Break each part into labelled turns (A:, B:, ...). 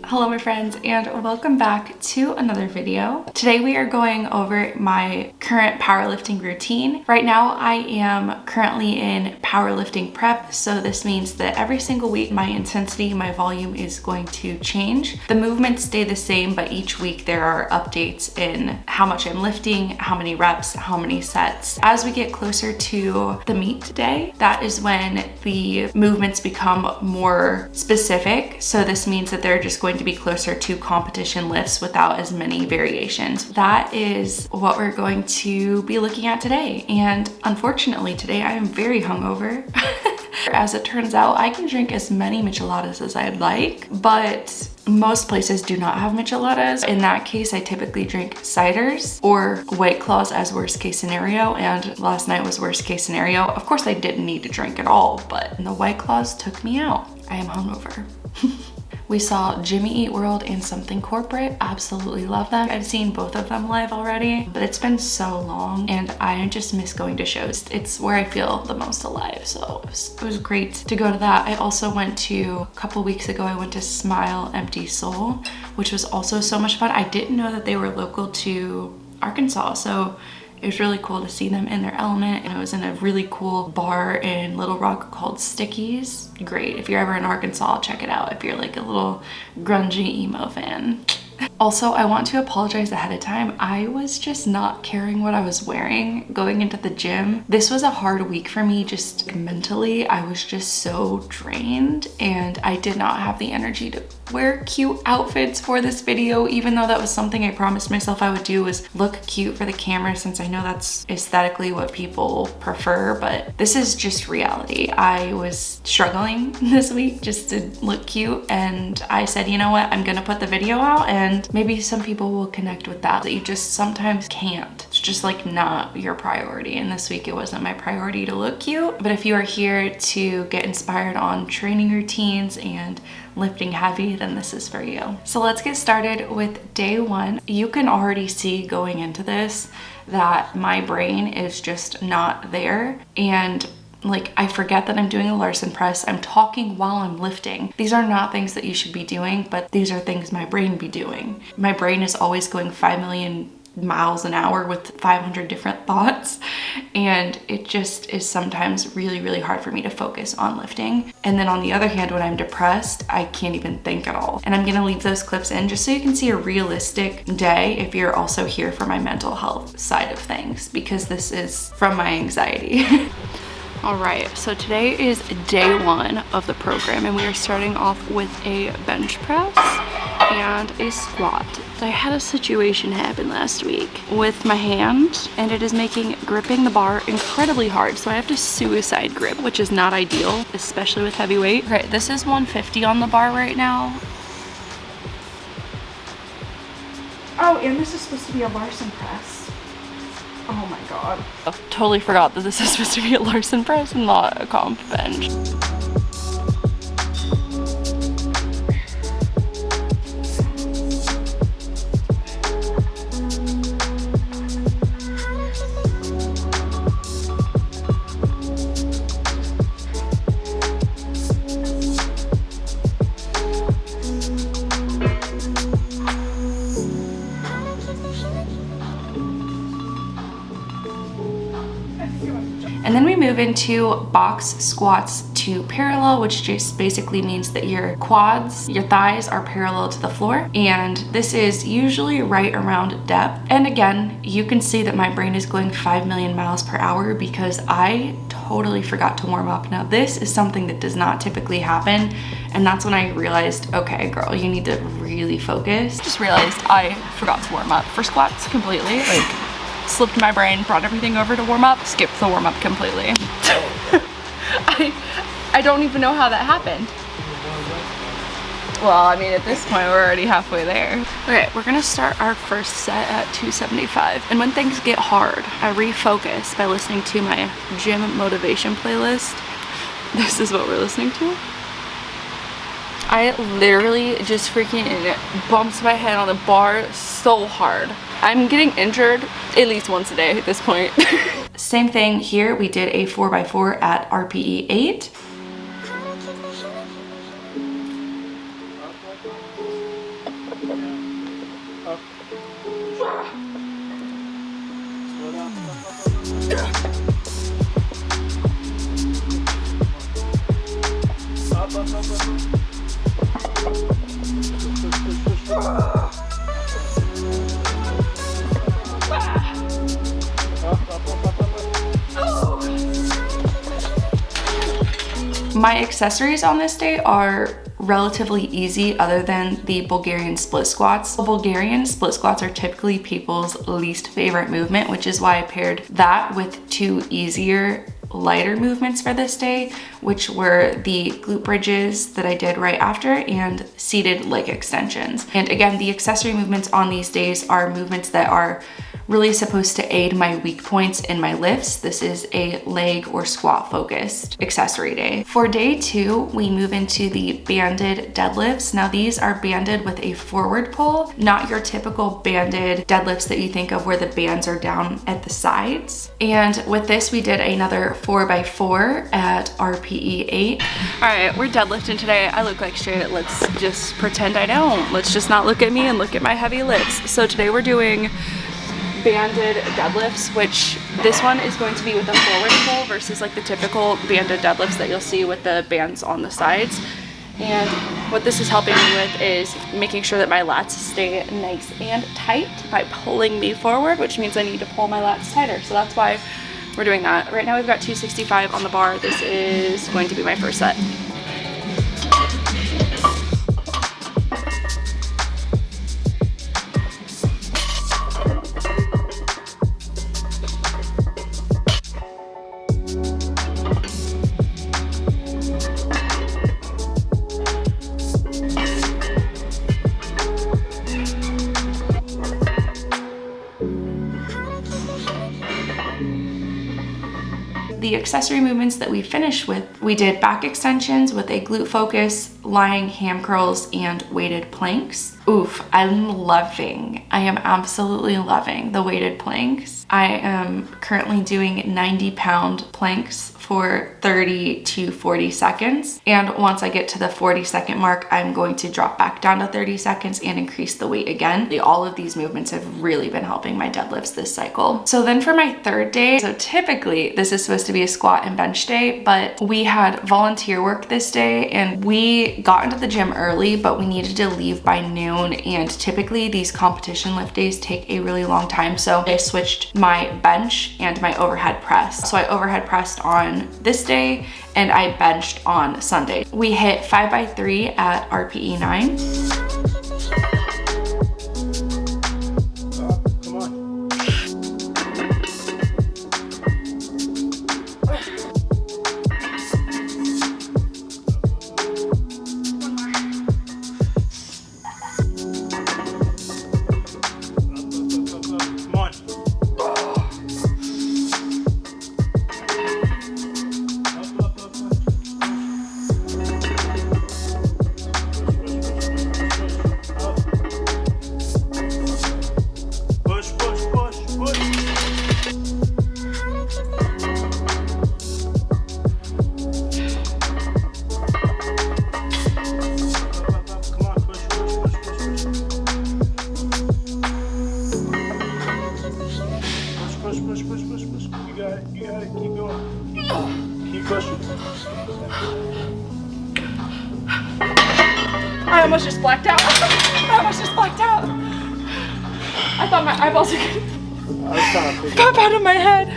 A: Hello my friends, and welcome back to another video. Today we are going over my current powerlifting routine. Right now I am currently in powerlifting prep, so this means that every single week my intensity, my volume is going to change. The movements stay the same, but each week there are updates in how much I'm lifting, how many reps, how many sets. As we get closer to the meet day, that is when the movements become more specific. So this means that they're just going to be closer to competition lifts without as many variations. That is what we're going to be looking at today. And unfortunately today I am very hungover. As it turns out, I can drink as many micheladas as I'd like, but most places do not have micheladas. In that case, I typically drink ciders or White Claws as worst case scenario, and last night was worst case scenario. Of course, I didn't need to drink at all, but the White Claws took me out. I am hungover. We saw Jimmy Eat World and Something Corporate. Absolutely love them. I've seen both of them live already, but it's been so long and I just miss going to shows. It's where I feel the most alive, so it was great to go to that. I also went to, a couple weeks ago, I went to Smile Empty Soul, which was also so much fun. I didn't know that they were local to Arkansas, so it was really cool to see them in their element, and it was in a really cool bar in Little Rock called Stickies. Great. If you're ever in Arkansas, check it out if you're like a little grungy emo fan. Also, I want to apologize ahead of time. I was just not caring what I was wearing going into the gym. This was a hard week for me just mentally. I was just so drained and I did not have the energy to wear cute outfits for this video, even though that was something I promised myself I would do, was look cute for the camera, since I know that's aesthetically what people prefer, but this is just reality. I was struggling this week just to look cute, and I said, you know what, I'm gonna put the video out and maybe some people will connect with that you just sometimes can't. It's just like not your priority, and this week it wasn't my priority to look cute. But if you are here to get inspired on training routines and lifting heavy, then this is for you. So let's get started with day one. You can already see going into this that my brain is just not there, and like I forget that I'm doing a larsen press. I'm talking while I'm lifting. These are not things that you should be doing, but these are things my brain be doing. My brain is always going 5 million miles an hour with 500 different thoughts, and it just is sometimes really hard for me to focus on lifting. And then on the other hand, when I'm depressed, I can't even think at all. And I'm gonna leave those clips in just so you can see a realistic day if you're also here for my mental health side of things, because this is from my anxiety. All right, so today is day one of the program, and we are starting off with a bench press and a squat. I had a situation happen last week with my hand, and it is making gripping the bar incredibly hard, so I have to suicide grip, which is not ideal, especially with heavy weight. Okay, this is 150 on the bar right now. Oh, and this is supposed to be a larsen press. Oh my god. I totally forgot that this is supposed to be a larsen press and not a comp bench. And then we move into box squats to parallel, which just basically means that your quads, your thighs are parallel to the floor. And this is usually right around depth. And again, you can see that my brain is going 5 million miles per hour because I totally forgot to warm up. Now this is something that does not typically happen. And that's when I realized, okay, girl, you need to really focus. Just realized I forgot to warm up for squats completely. Like, slipped my brain, brought everything over to warm up, skipped the warm up completely. I don't even know how that happened. Well, I mean, at this point, we're already halfway there. Okay, we're gonna start our first set at 275. And when things get hard, I refocus by listening to my gym motivation playlist. This is what we're listening to. I literally just freaking bumps my head on the bar so hard. I'm getting injured at least once a day at this point. Same thing here. We did a 4x4 at RPE 8.
B: Up. Slow down. Up.
A: My accessories on this day are relatively easy other than the Bulgarian split squats. Bulgarian split squats are typically people's least favorite movement, which is why I paired that with two easier, lighter movements for this day, which were the glute bridges that I did right after and seated leg extensions. And again, the accessory movements on these days are movements that are really supposed to aid my weak points in my lifts. This is a leg or squat focused accessory day. For day 2, we move into the banded deadlifts. Now these are banded with a forward pull, not your typical banded deadlifts that you think of where the bands are down at the sides. And with this, we did another 4x4 at RPE 8. All right, we're deadlifting today. I look like shit. Let's just pretend I don't. Let's just not look at me and look at my heavy lifts. So today we're doing banded deadlifts, which this one is going to be with a forward pull versus like the typical banded deadlifts that you'll see with the bands on the sides. And what this is helping me with is making sure that my lats stay nice and tight by pulling me forward, which means I need to pull my lats tighter. So that's why we're doing that. Right now we've got 265 on the bar. This is going to be my first set. The accessory movements that we finished with, we did back extensions with a glute focus, lying ham curls, and weighted planks. Oof, I am absolutely loving the weighted planks. I am currently doing 90-pound planks for 30 to 40 seconds. And once I get to the 40-second mark, I'm going to drop back down to 30 seconds and increase the weight again. All of these movements have really been helping my deadlifts this cycle. So then for my third day, so typically this is supposed to be a squat and bench day, but we had volunteer work this day and we got into the gym early, but we needed to leave by noon. And typically these competition lift days take a really long time. So I switched my bench and my overhead press. So I overhead pressed on this day and I benched on Sunday. We hit 5x3 at RPE 9.
B: Come on.
A: I almost just blacked out. I thought my eyeballs were gonna pop out of my head.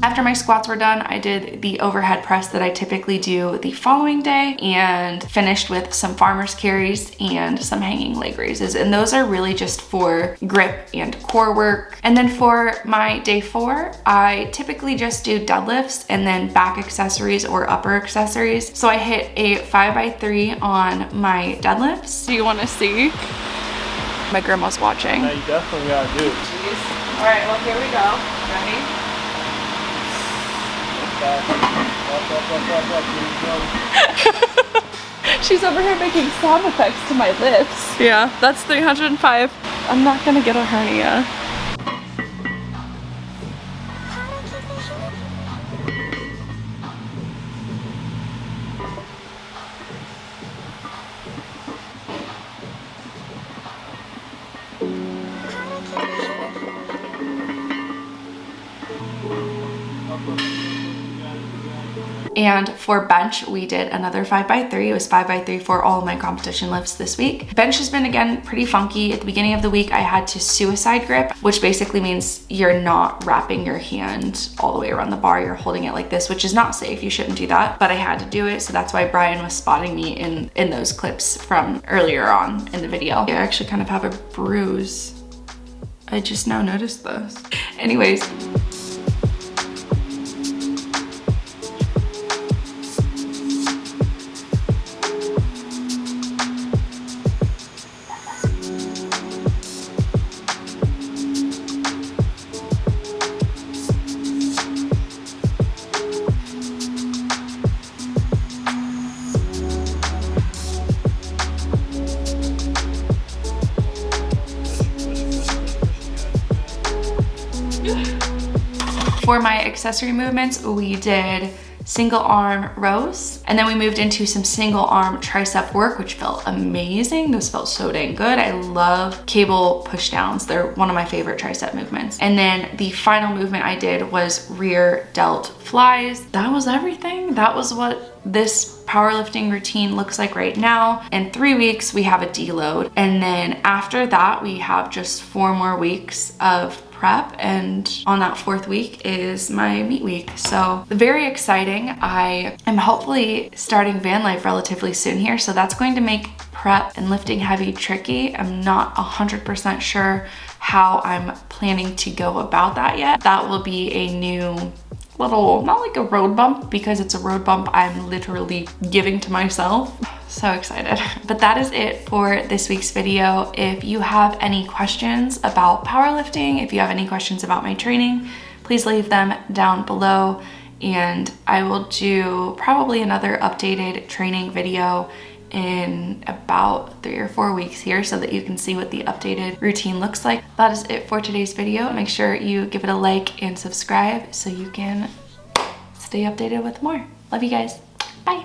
A: After my squats were done, I did the overhead press that I typically do the following day and finished with some farmer's carries and some hanging leg raises. And those are really just for grip and core work. And then for my day 4, I typically just do deadlifts and then back accessories or upper accessories. So I hit a 5x3 on my deadlifts. Do you want to see? My grandma's watching.
B: Yeah, you definitely gotta do it.
A: Jeez. All right, well, here we go. Ready? She's over here making sound effects to my lips. Yeah, that's 305. I'm not gonna get a hernia. And for bench, we did another 5x3. It was 5x3 for all of my competition lifts this week. Bench has been, again, pretty funky. At the beginning of the week, I had to suicide grip, which basically means you're not wrapping your hand all the way around the bar. You're holding it like this, which is not safe. You shouldn't do that, but I had to do it. So that's why Brian was spotting me in those clips from earlier on in the video. I actually kind of have a bruise. I just now noticed this. Anyways. For my accessory movements, we did single arm rows, and then we moved into some single arm tricep work, which felt amazing. Those felt so dang good. I love cable push downs. They're one of my favorite tricep movements. And then the final movement I did was rear delt flies. That was everything. That was what this powerlifting routine looks like right now. In 3 weeks, we have a deload. And then after that, we have just 4 more weeks of prep, and on that 4th week is my meet week. So very exciting. I am hopefully starting van life relatively soon here, so that's going to make prep and lifting heavy tricky. I'm not 100% sure how I'm planning to go about that yet. That will be a new little, not like a road bump, because it's a road bump I'm literally giving to myself. So excited. But that is it for this week's video. If you have any questions about powerlifting, if you have any questions about my training, please leave them down below, and I will do probably another updated training video in about 3 or 4 weeks here, so that you can see what the updated routine looks like. That is it for today's video. Make sure you give it a like and subscribe so you can stay updated with more. Love you guys. Bye.